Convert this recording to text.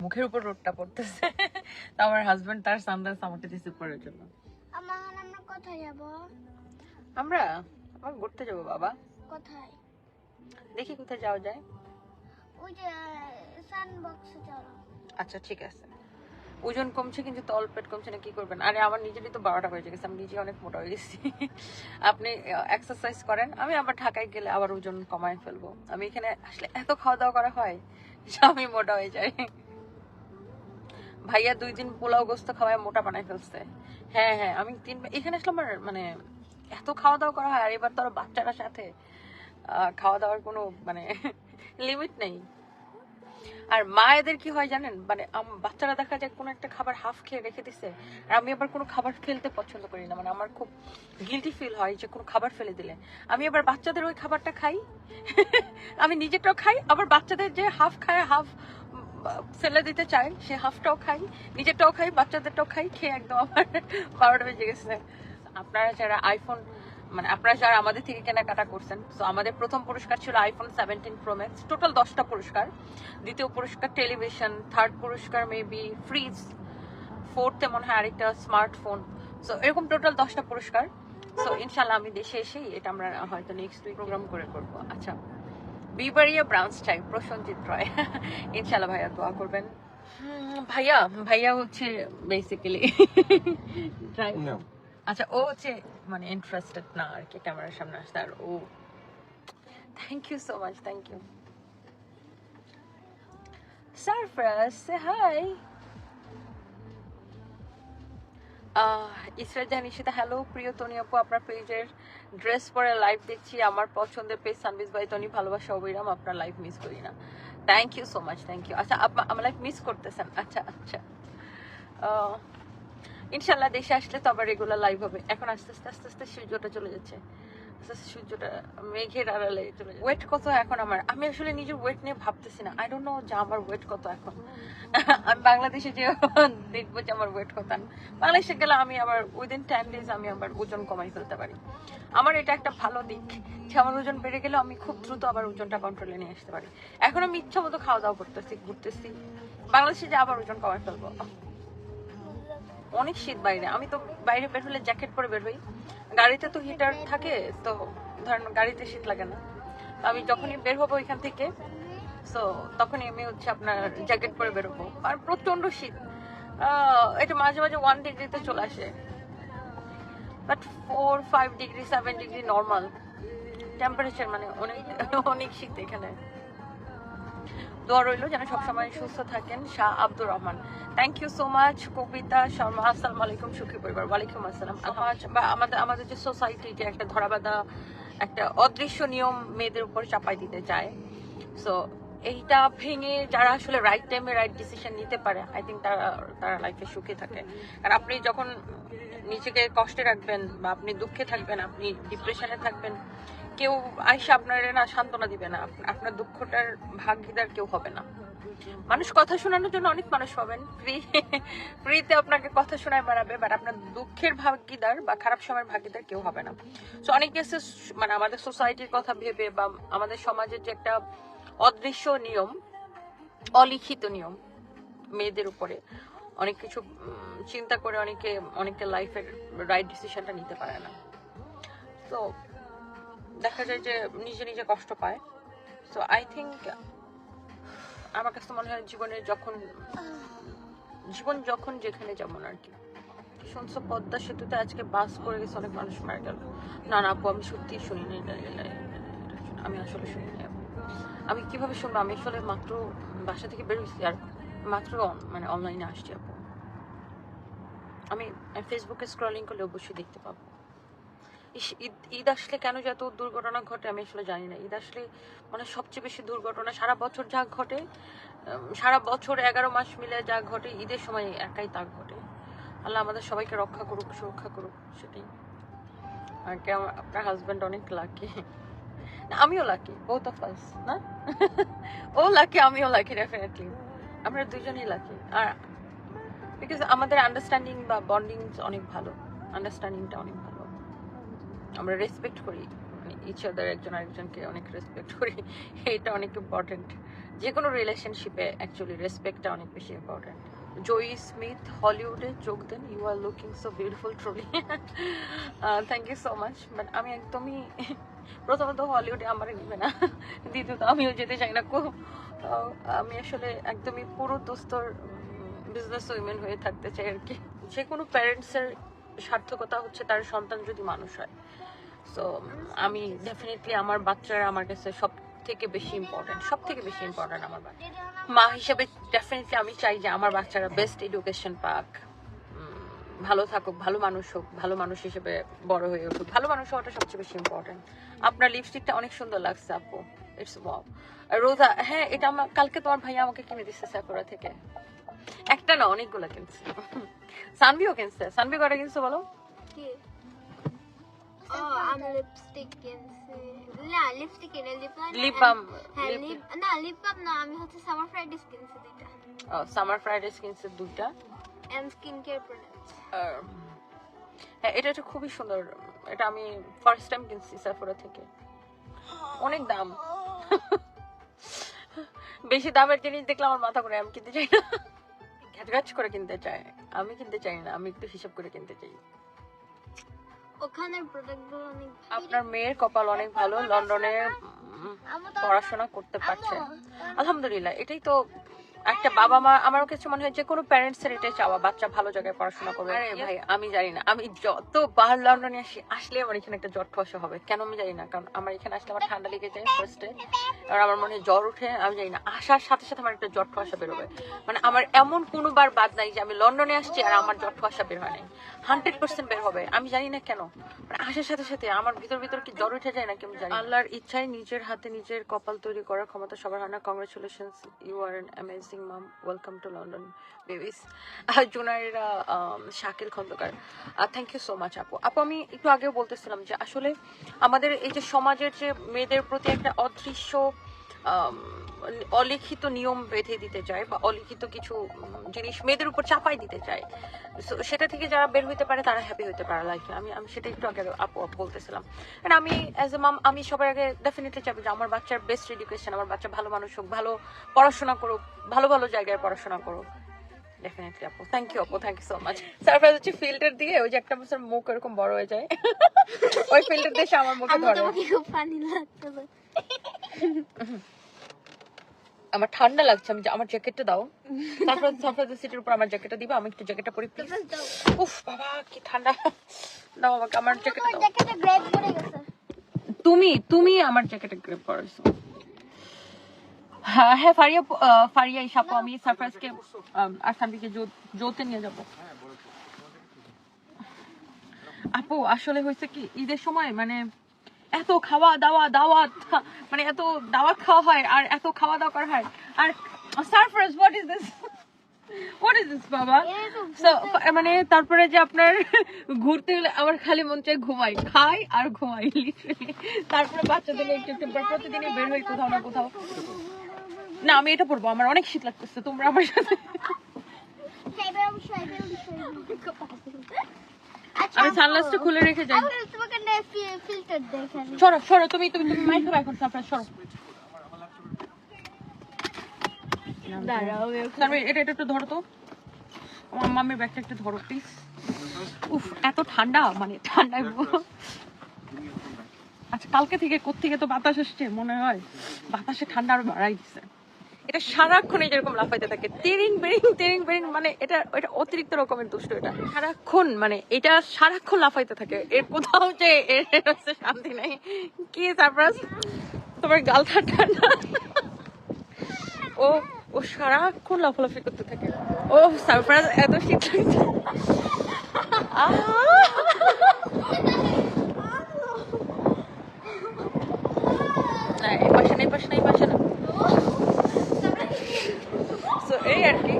মুখের উপর রোদটা পড়তেছে। তো আমার হাজবেন্ড তার সানগ্লাস আমাকে দিছে পরার জন্য। আমরা কোথায় যাব? আমরা ঘুরতে যাবো বাবা। কোথায়? দেখি কোথায় যাওয়া যায়। ওই যে সানবক্সে চলো। আচ্ছা ঠিক আছে। ওজন কমছে কিন্তু তল পেট কমছে না, কি করবেন? আরে আমার নিজেরই তো 12টা বেজে গেছে, আমি নিজে অনেক মোটা হয়ে গেছি। আপনি এক্সারসাইজ করেন, আমি আবার ঢাকায় গেলে আবার ওজন কমায় ফেলবো। আমি এখানে আসলে এত খাওয়া দাওয়া করা হয় যে আমি মোটা হয়ে যাই। ভাইয়া 2 দিন পোলাও গোস্ত খাওয়ায় মোটা বানায় ফেলছে। হ্যাঁ হ্যাঁ, আমি এখানে আসলে আমার মানে এত খাওয়া দাওয়া করা হয়। আর এবার তো বাচ্চারা সাথে খাওয়া দাওয়ার কোনো মানে লিমিট নেই। আর মায়েদের কি হয় জানেন, মানে বাচ্চারা দেখা যায় কোনো একটা খাবার হাফ খেয়ে রেখে দিছে, আর আমি আবার কোনো খাবার ফেলতে পছন্দ করি না। মানে আমার খুব গিল্টি ফিল হয় যে কোনো খাবার ফেলে দিলে। আমি আবার বাচ্চাদের ওই খাবারটা খাই, আমি নিজেরটাও খাই, আবার বাচ্চাদের যে হাফ খায় হাফ ফেলে দিতে চাই, সে হাফটাও খাই, নিজেরটাও খাই, বাচ্চাদেরটাও খাই, খেয়ে একদম আমার 12টা বেজে গেছে। আপনারা যারা আইফোন মানে আপনারা যারা আমাদের থেকে কেনাকাটা করছেন, তো আমাদের প্রথম পুরস্কার ছিল আইফোন 17 প্রো ম্যাক্স, টোটাল 10টা পুরস্কার। দ্বিতীয় পুরস্কার টেলিভিশন, থার্ড পুরস্কার মেবি ফ্রিজ, ফোর্থে মনে হয় আরেকটা স্মার্টফোন। সো এরকম টোটাল 10টা পুরস্কার। সো ইনশাল্লাহ আমি দেশে এসেই এটা আমরা হয়তো নেক্সট উইক প্রোগ্রাম করে করবো। আচ্ছা, বিবারিয়া ব্রাঞ্চ চাই, প্রসঞ্জিৎ রয়। ইনশাল্লাহ ভাইয়া দোয়া করবেন। ভাইয়া হচ্ছে বেসিক্যালি আচ্ছা, ও হচ্ছে মানে ইন্টারেস্টেড না আর কি ক্যামেরার সামনে আসতে। আর ও thank you so much, thank you. Sarfaraz সে হাই। ইসরাত জাহান ঈশিতা হ্যালো। প্রিয় তনি আপু, আপনার পেজের ড্রেস পরে লাইভ দেখছি, আমার পছন্দের পেজ সানবিজ বাই তনি, ভালোবাসা অবিরাম, আপনার লাইভ মিস করি না। Thank you so much, thank you. আচ্ছা, আমার লাইভ মিস করতেছেন? আচ্ছা আচ্ছা, ইনশাল্লাহ দেশে আসলে তো আবার রেগুলার লাইভ হবে। এখন আস্তে আস্তে আস্তে আস্তে সূর্যটা চলে যাচ্ছে, আস্তে আস্তে সূর্যটা মেঘের আড়ালে চলে যাচ্ছে। ওয়েট কত এখন আমার? আমি আসলে নিজের ওয়েট নিয়ে ভাবতেছি না। আই ডোন্ট নো যে আমার ওয়েট কত এখন। আমি বাংলাদেশে যে দেখবো যে আমার ওয়েট কত। বাংলাদেশে গেলে আমি আবার উইদিন 10 ডেজ আমি আবার ওজন কমাই ফেলতে পারি। আমার এটা একটা ভালো দিক যে আমার ওজন বেড়ে গেলে আমি খুব দ্রুত আবার ওজনটা কন্ট্রোলে নিয়ে আসতে পারি। এখন আমি ইচ্ছা মতো খাওয়া দাওয়া করতেছি, ঘুরতেছি, বাংলাদেশে যে আবার ওজন কমাই ফেলবো। অনেক শীত বাইরে, আমি তো বাইরে বের হলে জ্যাকেট পরে বের হই। গাড়িতে তো হিটার থাকে, তো ধরেন গাড়িতে শীত লাগে না। আমি যখনই বের হবো এখান থেকে, তো তখনই আমি হচ্ছে আপনার জ্যাকেট পরে বেরোবো। আর প্রচন্ড শীত, এটা মাঝে মাঝে 1 ডিগ্রিতে চলে আসে, but 4, 5 degree 7 degree normal temperature. মানে অনেক অনেক শীত এখানে। দোয়া রইল যেন সবসময় সুস্থ থাকেন। Shah Abdur Rahman, thank you so much. Kabita Sharma, আসসালামু আলাইকুম সুখী পরিবার। ওয়ালাইকুম আসসালাম। বা আমাদের যে সোসাইটি যে একটা ধরাবাঁধা একটা অদৃশ্য নিয়ম মেয়েদের উপর চাপাই দিতে চায়, সো এইটা ভেঙে যারা আসলে রাইট টাইমে রাইট ডিসিশন নিতে পারে, আই থিঙ্ক তারা লাইফে সুখে থাকে। আর আপনি যখন নিজেকে কষ্টে রাখবেন বা আপনি দুঃখে থাকবেন, আপনি ডিপ্রেশনে থাকবেন, কেউ আইসা আপনার না সান্ত্বনা দিবে না, আপনার দুঃখটার ভাগিদার কেউ হবে না। মানুষ কথা শোনানোর জন্য অনেক মানুষ পাবেন, ফ্রিতে আপনাকে কথা শোনায় বেড়াবে, বাট আপনার দুঃখের ভাগিদার বা খারাপ সময়ের ভাগিদার কেউ হবে না। সো অনেক কেসে মানে আমাদের সোসাইটির কথা ভেবে বা আমাদের সমাজের যে একটা অদৃশ্য নিয়ম, অলিখিত নিয়ম মেয়েদের উপরে, অনেক কিছু চিন্তা করে অনেকে লাইফের রাইট ডিসিশনটা নিতে পারে না। তো দেখা যায় যে নিজে নিজে কষ্ট পায়। সো আই থিঙ্ক আমার কাছে মনে হয় জীবন যখন যেখানে যেমন আর কি। শুনছো পদ্মা সেতুতে আজকে বাস করে গেছে, অনেক মানুষ মারা গেল। না আপু, আমি সত্যি শুনিনি, আমি আসলে শুনিনি। আমি কিভাবে শুনবো? আমি আসলে মাত্র বাসা থেকে বেরোইছি আর মাত্র মানে অনলাইনে আসছি আপু। আমি ফেসবুকে স্ক্রলিং করলে অবশ্যই দেখতে পাবো। ঈদ আসলে কেন যে এত দুর্ঘটনা ঘটে আমি আসলে জানি না। ঈদ আসলে মানে সবচেয়ে বেশি দুর্ঘটনা সারা বছর যা ঘটে, সারা বছর 11 মাস মিলে যা ঘটে, ঈদের সময় একাই তা ঘটে। আল্লাহ আমাদের সবাইকে রক্ষা করুক, সুরক্ষা করুক, সেটাই। আর আপনার হাজব্যান্ড অনেক লাকি। আমিও লাকি, বোথ অফ আস না? ও লাকি, আমিও লাকি, ডেফিনেটলি আমরা দুজনেই লাকি। আর বিকজ আমাদের আন্ডারস্ট্যান্ডিং বা বন্ডিং অনেক ভালো, আন্ডারস্ট্যান্ডিংটা অনেক ভালো। আমরা রেসপেক্ট করি মানে ইচ আদার, একজন আরেকজনকে অনেক রেসপেক্ট করি, এটা অনেক ইম্পর্টেন্ট। যে কোনো রিলেশনশিপে অ্যাকচুয়ালি রেসপেক্টটা অনেক বেশি ইম্পর্টেন্ট। জয়ী স্মিথ হলিউডে যোগ দেন, you are looking so beautiful truly. Thank you so much. But আমি একদমই প্রথমত হলিউডে আমার নিবে না, দ্বিতীয়ত আমিও যেতে চাই না খুব। আমি আসলে একদমই পুরো দুস্তর বিজনেস উইমেন হয়ে থাকতে চাই আর কি। যে কোনো প্যারেন্টসের সার্থকতা হচ্ছে তার সন্তান যদি মানুষ হয়। সো আমি ডেফিনেটলি আমার বাচ্চারা আমার কাছে সব থেকে বেশি ইম্পর্টেন্ট, সব থেকে বেশি ইম্পর্টেন্ট আমার বাচ্চা। মা হিসেবে ডেফিনেটলি আমি চাই যে আমার বাচ্চারা বেস্ট এডুকেশন পাক, ভালো থাকুক, ভালো মানুষ হোক, ভালো মানুষ হিসেবে বড় হয়ে উঠুক। ভালো মানুষ হওয়াটা সবচেয়ে বেশি ইম্পর্টেন্ট। আপনার লিপস্টিকটা অনেক সুন্দর লাগছে আপু, ইটস ওয়াও। রোজা, হ্যাঁ এটা আমার কালকে তোমার ভাইয়া আমাকে কিনে দিচ্ছে সেফোরা থেকে, একটা না অনেকগুলো কিনছে। সানভিও কিনছে, সানভি কটা কিনছে বলো? কি? ও আমি লিপস্টিক কিনছি। না লিপস্টিক কিনে লিপ বাম। হ্যাঁ না লিপ বাম না, আমি হচ্ছে সামার ফ্রাইডেস কিনছি দুইটা। ও সামার ফ্রাইডেস কিনছে দুইটা। And skin care products. হ্যাঁ এটা খুবই সুন্দর, এটা আমি ফার্স্ট টাইম কিনছি সেফোরা থেকে। অনেক দাম, বেশি দামের জিনিস দেখলে আমার মাথা ঘুরে, আমি কিনতে চাই না। ঘ্যাচ করে কিনতে চাই, আমি কিনতে চাই না, আমি একটু হিসাব করে কিনতে চাই। ওখানের প্রোডাক্টগুলো অনেক ভালো। আপনার মেয়ের কপাল অনেক ভালো, লন্ডনে পড়াশোনা করতে পারছে, আলহামদুলিল্লাহ। এটাই তো একটা বাবা মা, আমার কাছে মনে হয় যে কোনো প্যারেন্টস এর এটাই চাওয়া, বাচ্চা ভালো জায়গায় পড়াশোনা করবে। আরে ভাই আমি জানি না, আমি যতবার লন্ডনে আসলে আমার এখানে একটা জ্বর ঠসা হবে, কেন আমি জানি না। কারণ আমার এখানে আসলে আমার ঠান্ডা লেগে যায় ফার্স্টে, আর আমার মনে হয় জ্বর উঠে, আমি জানি না, আসার সাথে সাথে আমার একটা জ্বর ঠসা বেরোবে। মানে আমার এমন কোনোবার বাদ নাই যে আমি লন্ডনে আসছি আর আমার জ্বর ঠসা বের হয় নাই, 100% বের হবে। আমি জানি না কেন, মানে আসার সাথে সাথে আমার ভিতর কি জ্বর উঠে যায় নাকি আমি জানি। আল্লাহর ইচ্ছায় নিজের হাতে নিজের কপাল তৈরি করার ক্ষমতা সবার হয় না। Congratulations, you are an amazing mom, welcome to London babies. Junaira Shakil Khandakar, thank you so much আপু। আপু আমি একটু আগেও বলতেছিলাম যে আসলে আমাদের এই যে সমাজের যে মেয়েদের প্রতি একটা অদৃশ্য অলিখিত নিয়ম বেঁধে দিতে চায় বা অলিখিত কিছু জিনিস মেয়েদের উপর চাপাই দিতে চায়, সেটা থেকে যারা বের হইতে পারে তারা হ্যাপি হইতে পারে লাইফে। আমি সেটা একটু আগে আপু বলতেছিলাম। আর আমি অ্যাজ এ মাম আমি সবার আগে ডেফিনেটলি চাইবো যে আমার বাচ্চার বেস্ট এডুকেশন, আমার বাচ্চা ভালো মানুষ হোক, ভালো পড়াশোনা করুক, ভালো ভালো জায়গায় পড়াশোনা করুক। ডেফিনেটলি আপু, থ্যাংক ইউ আপু, thank you so much. Surprise হচ্ছে ফিল্টার দিয়ে ওই যে একটা বছর মুখ এরকম বড় হয়ে যায়, ওই ফিল্টার দিয়ে আমার মুখে ধরে। আমাকে খুব ফানি লাগছে। আমার ঠান্ডা লাগছে, আমি আমার জ্যাকেটটা দাও। তারপর সারপ্রাইজ সিটির উপর আমার জ্যাকেটটা দিবা, আমি একটু জ্যাকেটটা পরি প্লিজ। উফ বাবা কি ঠান্ডা, দাও আমাকে আমার জ্যাকেটটা দাও। জ্যাকেটে গ্রেড পড়ে গেছে। তুমি আমার জ্যাকেটে গ্রেপ করেছো। হ্যাঁ হ্যাঁ ফারিয়া ইসাপু, আমি সারপ্রাইজকে আর সানবিকে জোতে নিয়ে যাব। আপু আসলে হয়েছে কি ঈদের সময় মানে এত খাওয়া দাওয়া দাওয়াত, মানে এত দাওয়াত খাওয়া হয় আর এত খাওয়া দাওয়া করা হয়। আর সারপ্রাইজ হোয়াট ইজ দিস বাবা? মানে তারপরে যে আপনার ঘুরতে গেলে আমার খালি মন চাই ঘুমাই, খাই আর ঘুমাই লিটারালি। তারপরে বাচ্চাদের একটু প্রতিদিনই বের হই কোথাও না কোথাও। না আমি এটা পরবো, আমার অনেক শীত লাগতেছে, তোমরা আমার সাথে। আমি সানগ্লাসটা খুলে রেখে যাই। ফিল্টার দেখেন। সরো তুমি মাইক খাবে এখন, সারপ্রাইজ সরো। এটা একটু ধরো তো, আমার মাম্মির ব্যাগটা একটু ধরো প্লিজ। উফ এত ঠান্ডা, মানে ঠান্ডায়। আচ্ছা কালকে থেকে কোত্থেকে তো বাতাস আসছে, মনে হয় বাতাসে ঠান্ডা আরো বাড়াই দিচ্ছে। এটা সারাক্ষণ যেরকম লাফাইতে থাকে, তেরিং বেরিং, মানে এটা অতিরিক্ত রকমের দুষ্ট। এটা সারাক্ষণ মানে এটা সারাক্ষণ লাফাইতে থাকে, এর কোথাও যে এর শান্তি নেই। কি সারপ্রাইজ তোমার গালটা ঠান্ডা? ও সারাক্ষণ লাফালাফি করতে থাকে। ও সারপ্রাইজ এত শীত লাগছে। এই পাশে না। এই আর কি